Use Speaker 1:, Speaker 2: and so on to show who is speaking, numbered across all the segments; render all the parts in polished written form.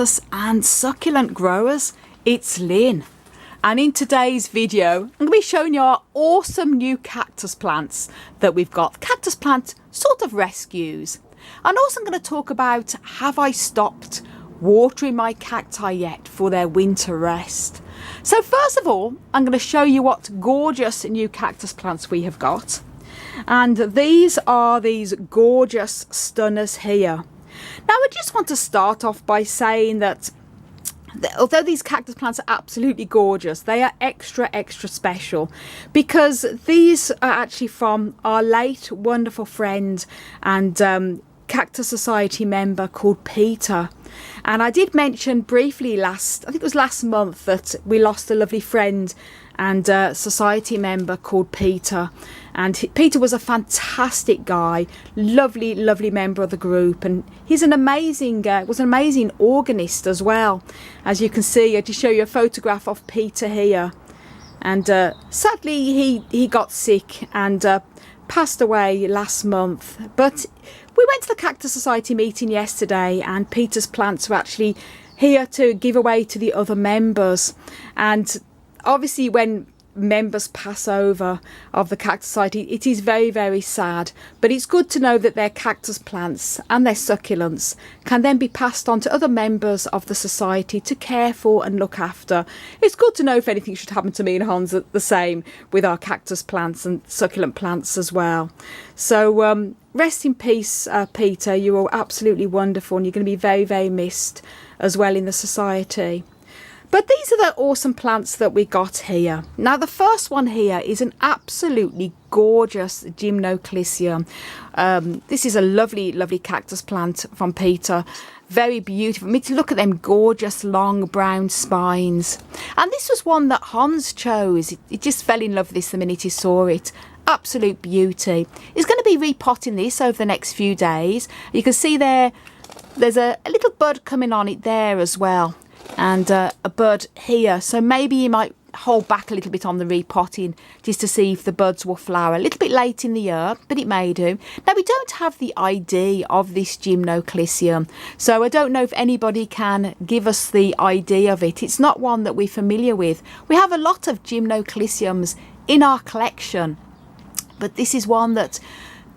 Speaker 1: cactus and succulent growers, it's Lynn, and in today's video I'm going to be showing you our awesome new cactus plants that we've got, cactus plant sort of rescues. And also I'm going to talk about, have I stopped watering my cacti yet for their winter rest? So first of all, I'm going to show you what gorgeous new cactus plants we have got, and these are these gorgeous stunners here. Now I just want to start off by saying that although these cactus plants are absolutely gorgeous, they are extra special because these are actually from our late wonderful friend and Cactus Society member called Peter. And I did mention briefly I think it was last month, that we lost a lovely friend and society member called Peter. And Peter was a fantastic guy, lovely member of the group, and he's an amazing was an amazing organist as well. As you can see, I just show you a photograph of Peter here. And sadly he got sick and passed away last month. But we went to the Cactus Society meeting yesterday, and Peter's plants were actually here to give away to the other members. And obviously when members pass over of the Cactus Society, it is very sad, but it's good to know that their cactus plants and their succulents can then be passed on to other members of the society to care for and look after. It's good to know if anything should happen to me and Hans, the same with our cactus plants and succulent plants as well. So rest in peace, Peter. You are absolutely wonderful, and you're going to be very missed as well in the society. But these are the awesome plants that we got here. Now the first one here is an absolutely gorgeous Gymnoclisium. This is a lovely cactus plant from Peter. Very beautiful. I mean, to look at them gorgeous long brown spines. And this was one that Hans chose. He just fell in love with this the minute he saw it. Absolute beauty. He's going to be repotting this over the next few days. You can see there's a little bud coming on it there as well. And a bud here, so maybe you might hold back a little bit on the repotting just to see if the buds will flower a little bit late in the year, but it may do. Now we don't have the ID of this Gymnoclisium, so I don't know if anybody can give us the ID of it. It's not one that we're familiar with. We have a lot of Gymnoclisiums in our collection, but this is one that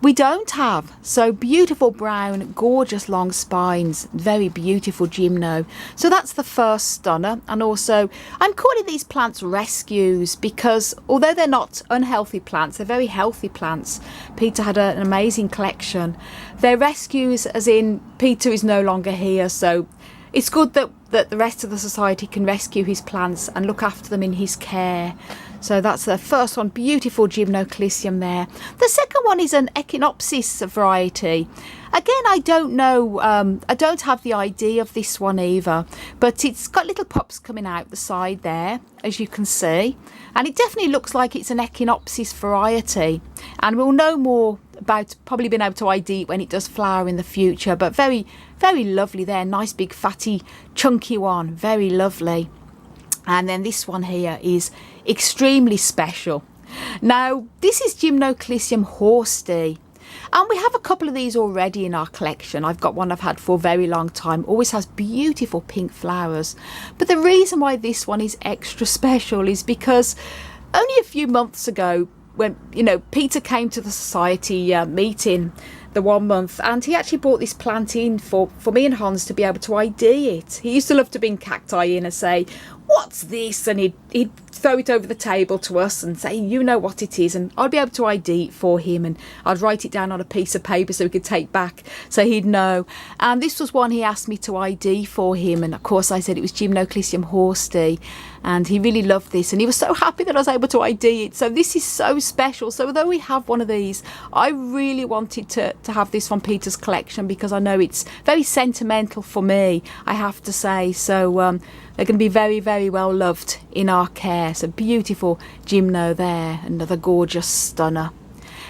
Speaker 1: we don't have. So beautiful brown, gorgeous long spines, very beautiful gymno. So that's the first stunner. And also I'm calling these plants rescues because although they're not unhealthy plants, they're very healthy plants. Peter had an amazing collection. They're rescues as in Peter is no longer here, so it's good that the rest of the society can rescue his plants and look after them in his care. So that's the first one, beautiful Gymnoclisium there. The second one is an Echinopsis variety. Again, I don't know, I don't have the ID of this one either, but it's got little pops coming out the side there, as you can see. And it definitely looks like it's an Echinopsis variety. And we'll know more about probably being able to ID it when it does flower in the future. But very lovely there, nice big fatty chunky one, very lovely. And then this one here is extremely special. Now this is Gymnoclisium horstii, and we have a couple of these already in our collection. I've got one I've had for a very long time, always has beautiful pink flowers. But the reason why this one is extra special is because only a few months ago, when Peter came to the society meeting the 1 month, and he actually brought this plant in for me and Hans to be able to ID it. He used to love to bring cacti in and say, "What's this?" And he'd throw it over the table to us and say, "You know what it is," and I'd be able to ID it for him, and I'd write it down on a piece of paper so he could take back so he'd know. And this was one he asked me to ID for him, and of course I said it was Gymnoclisium horstii, and he really loved this, and he was so happy that I was able to ID it. So this is so special. So although we have one of these, I really wanted to have this from Peter's collection because I know it's very sentimental for me, I have to say. So they're going to be very well loved in our care. So beautiful gymno there, another gorgeous stunner.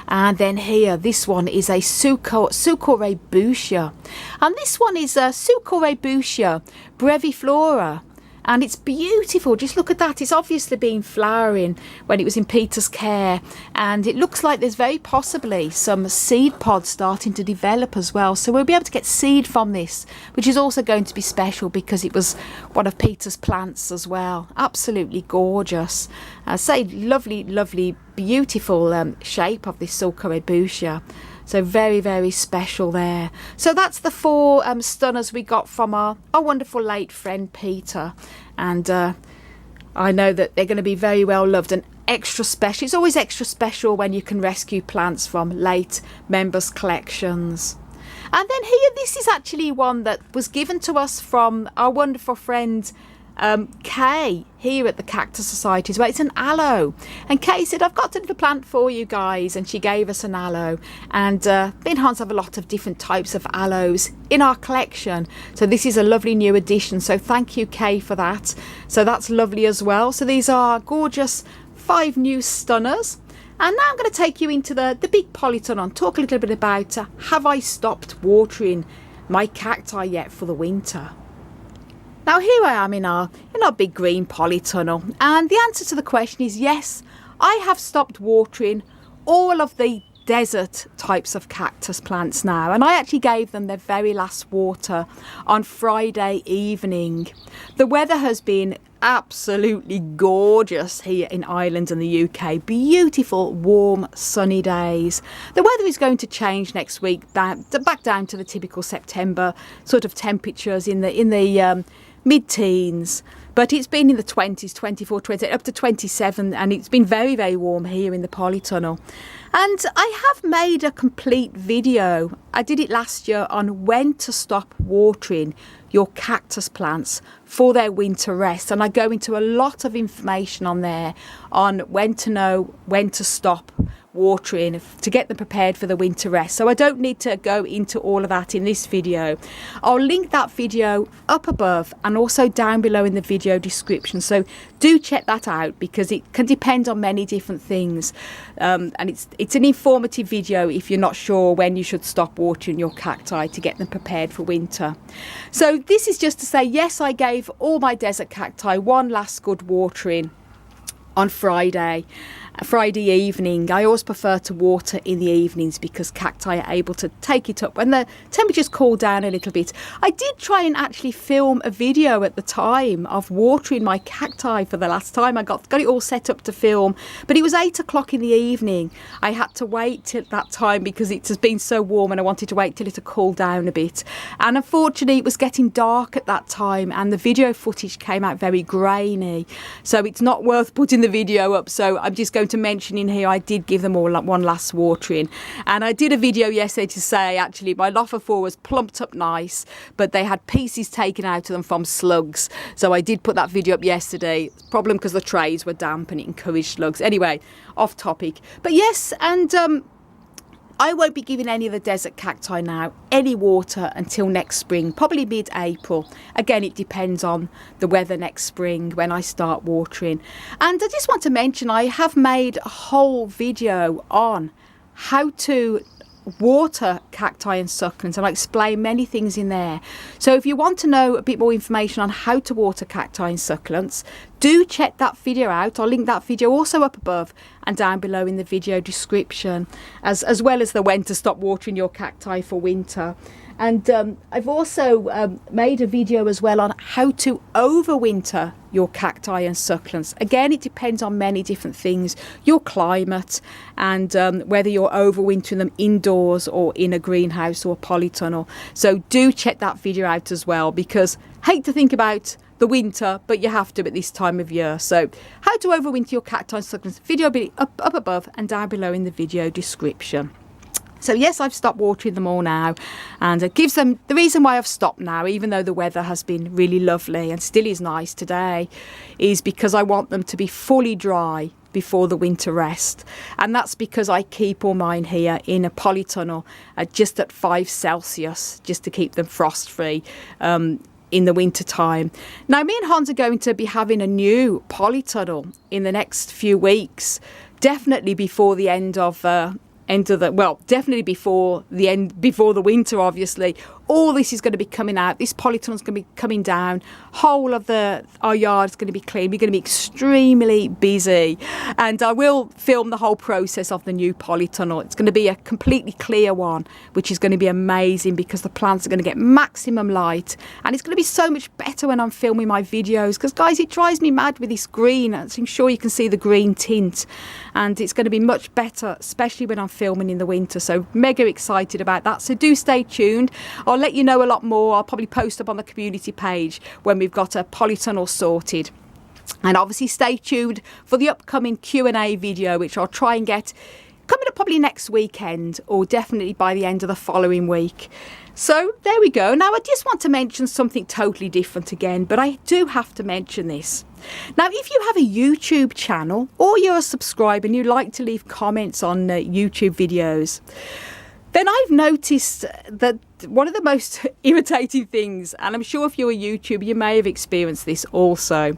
Speaker 1: And then here, this one is a Succorebutia, and this one is a Succorebutia breviflora. and it's beautiful. Just look at that. It's obviously been flowering when it was in Peter's care, and it looks like there's very possibly some seed pods starting to develop as well, so we'll be able to get seed from this, which is also going to be special because it was one of Peter's plants as well. Absolutely gorgeous. Say lovely beautiful shape of this sulco red bushia. So very, very special there. So that's the 4 stunners we got from our wonderful late friend Peter. And I know that they're going to be very well loved and extra special. It's always extra special when you can rescue plants from late members' collections. And then here, this is actually one that was given to us from our wonderful friend Kay here at the Cactus Society as well. It's an aloe, and Kay said, I've got a little plant for you guys, and she gave us an aloe. And me and Hans have a lot of different types of aloes in our collection, so this is a lovely new addition, so thank you, Kay, for that. So that's lovely as well. So these are gorgeous 5 new stunners. And now I'm going to take you into the big polytunnel and talk a little bit about have I stopped watering my cacti yet for the winter. Now here I am in our big green polytunnel, and the answer to the question is yes, I have stopped watering all of the desert types of cactus plants now, and I actually gave them their very last water on Friday evening. The weather has been absolutely gorgeous here in Ireland and the UK. Beautiful, warm, sunny days. The weather is going to change next week back down to the typical September sort of temperatures in the mid-teens, but it's been in the 20s, 24, 28, up to 27, and it's been very, very warm here in the polytunnel. And I have made a complete video. I did it last year on when to stop watering your cactus plants for their winter rest, and I go into a lot of information on there on when to know when to stop watering to get them prepared for the winter rest. So I don't need to go into all of that in this video. I'll link that video up above and also down below in the video description, so do check that out because it can depend on many different things, and it's an informative video if you're not sure when you should stop watering your cacti to get them prepared for winter. So this is just to say, yes, I gave all my desert cacti one last good watering on Friday evening. I always prefer to water in the evenings because cacti are able to take it up when the temperatures cool down a little bit. I did try and actually film a video at the time of watering my cacti for the last time. I got it all set up to film, but it was 8 o'clock in the evening. I had to wait till that time because it has been so warm and I wanted to wait till it had cooled down a bit. And unfortunately it was getting dark at that time and the video footage came out very grainy, so it's not worth putting the video up. So I'm just going to mention in here I did give them all one last watering, and I did a video yesterday to say actually my Lophophora was plumped up nice, but they had pieces taken out of them from slugs, so I did put that video up yesterday. Problem because the trays were damp and it encouraged slugs. Anyway, off topic, but yes, and I won't be giving any of the desert cacti now any water until next spring, probably mid-April. Again, it depends on the weather next spring when I start watering. And I just want to mention I have made a whole video on how to water cacti and succulents, and I explain many things in there. So if you want to know a bit more information on how to water cacti and succulents, do check that video out. I'll link that video also up above and down below in the video description, as well as the when to stop watering your cacti for winter. And I've also made a video as well on how to overwinter your cacti and succulents. Again, it depends on many different things, your climate, and whether you're overwintering them indoors or in a greenhouse or a polytunnel. So do check that video out as well, because hate to think about the winter, but you have to at this time of year. So how to overwinter your cacti and succulents, video will be up above and down below in the video description. So yes, I've stopped watering them all now, and it gives them the reason why I've stopped now, even though the weather has been really lovely and still is nice today, is because I want them to be fully dry before the winter rest. And that's because I keep all mine here in a polytunnel just at 5 Celsius, just to keep them frost free in the winter time. Now me and Hans are going to be having a new polytunnel in the next few weeks, definitely before the end of definitely before the winter, obviously, all this is going to be coming out. This polytunnel is going to be coming down. Whole of our yard is going to be clean. We're going to be extremely busy, and I will film the whole process of the new polytunnel. It's going to be a completely clear one, which is going to be amazing because the plants are going to get maximum light, and it's going to be so much better when I'm filming my videos, because guys, it drives me mad with this green. As I'm sure you can see the green tint, and it's going to be much better, especially when I'm filming in the winter. So mega excited about that. So do stay tuned. I'll let you know a lot more. I'll probably post up on the community page when we've got a polytunnel sorted. And obviously stay tuned for the upcoming Q&A video, which I'll try and get coming up probably next weekend, or definitely by the end of the following week. So there we go. Now I just want to mention something totally different again, but I do have to mention this. Now, if you have a YouTube channel or you're a subscriber and you like to leave comments on YouTube videos, then I've noticed that one of the most irritating things, and I'm sure if you're a YouTuber, you may have experienced this also.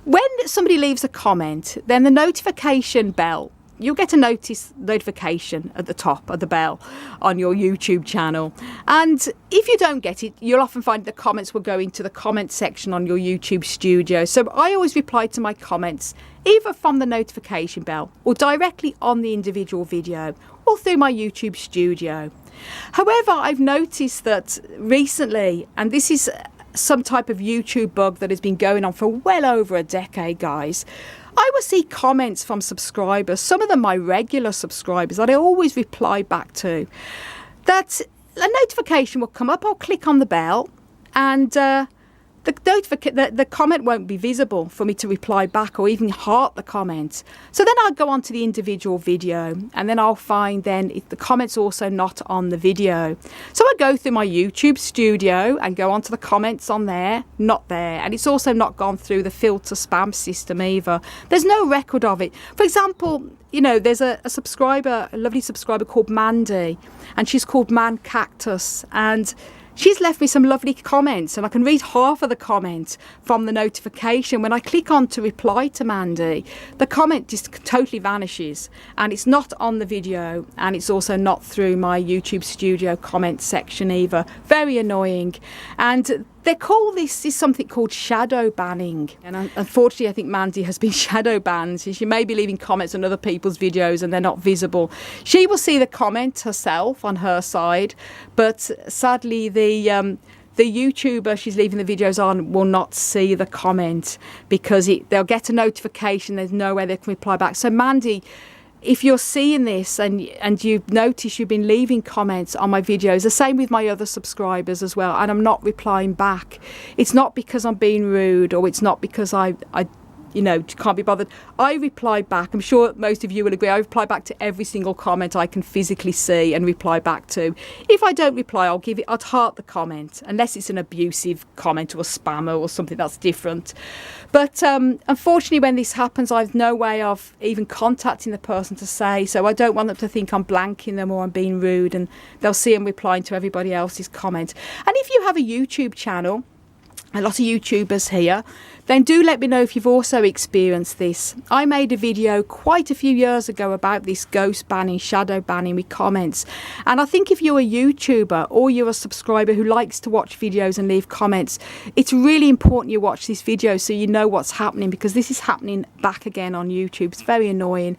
Speaker 1: When somebody leaves a comment, then the notification bell, you'll get a notification at the top of the bell on your YouTube channel. And if you don't get it, you'll often find the comments will go into the comment section on your YouTube studio. So I always reply to my comments either from the notification bell or directly on the individual video or through my YouTube studio. However, I've noticed that recently, and this is some type of YouTube bug that has been going on for well over a decade, guys, I will see comments from subscribers, some of them my regular subscribers, that I always reply back to, that a notification will come up. I'll click on the bell, and the comment won't be visible for me to reply back or even heart the comment. So then I'll go on to the individual video, and then I'll find then if the comment's also not on the video. So I go through my YouTube studio and go onto the comments on there, not there. And it's also not gone through the filter spam system either. There's no record of it. For example, you know, there's a subscriber, a lovely subscriber called Mandy, and she's called Man Cactus, and she's left me some lovely comments, and I can read half of the comment from the notification. When I click on to reply to Mandy, the comment just totally vanishes, and it's not on the video, and it's also not through my YouTube studio comment section either. Very annoying. And they call this is something called shadow banning, and unfortunately I think Mandy has been shadow banned. She may be leaving comments on other people's videos and they're not visible. She will see the comment herself on her side, but sadly the YouTuber she's leaving the videos on will not see the comment, because they'll get a notification, there's no way they can reply back. So Mandy, if you're seeing this and you've noticed you've been leaving comments on my videos, the same with my other subscribers as well, and I'm not replying back, it's not because I'm being rude, or it's not because I you know, can't be bothered. I reply back. I'm sure most of you will agree. I reply back to every single comment I can physically see and reply back to. If I don't reply, I'd heart the comment, unless it's an abusive comment or a spammer or something that's different. But unfortunately, when this happens, I've no way of even contacting the person to say, so I don't want them to think I'm blanking them or I'm being rude, and they'll see I'm replying to everybody else's comment. And if you have a YouTube channel, a lot of YouTubers here, then do let me know if you've also experienced this. I made a video quite a few years ago about this ghost banning, shadow banning with comments. And I think if you're a YouTuber or you're a subscriber who likes to watch videos and leave comments, it's really important you watch this video so you know what's happening, because this is happening back again on YouTube. It's very annoying.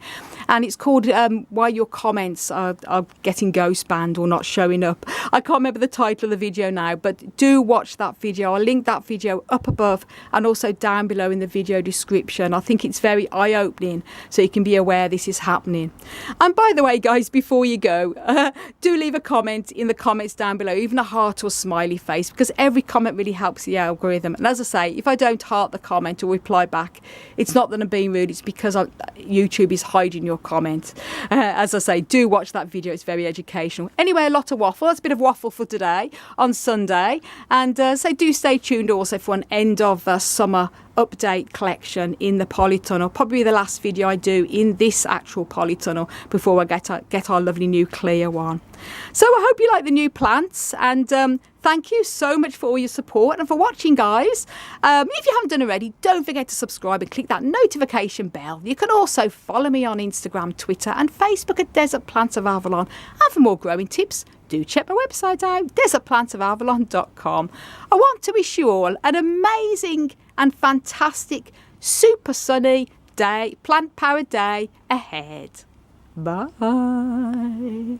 Speaker 1: And it's called Why Your Comments Are Getting Ghost Banned or Not Showing Up. I can't remember the title of the video now, but do watch that video. I'll link that video up above and also down below in the video description. I think it's very eye-opening, so you can be aware this is happening. And by the way, guys, before you go, do leave a comment in the comments down below, even a heart or smiley face, because every comment really helps the algorithm. And as I say, if I don't heart the comment or reply back, it's not that I'm being rude, it's because YouTube is hiding your comment. As I say, do watch that video, it's very educational. Anyway, a lot of waffle. That's a bit of waffle for today on Sunday. And so do stay tuned also for an end of summer summer update collection in the polytunnel. Probably the last video I do in this actual polytunnel before I get our lovely new clear one. So I hope you like the new plants, and thank you so much for all your support and for watching, guys. If you haven't done already, don't forget to subscribe and click that notification bell. You can also follow me on Instagram, Twitter and Facebook at Desert Plants of Avalon. And for more growing tips, do check my website out, desertplantsofavalon.com. I want to wish you all an amazing and fantastic, super sunny day, plant powered day ahead. Bye.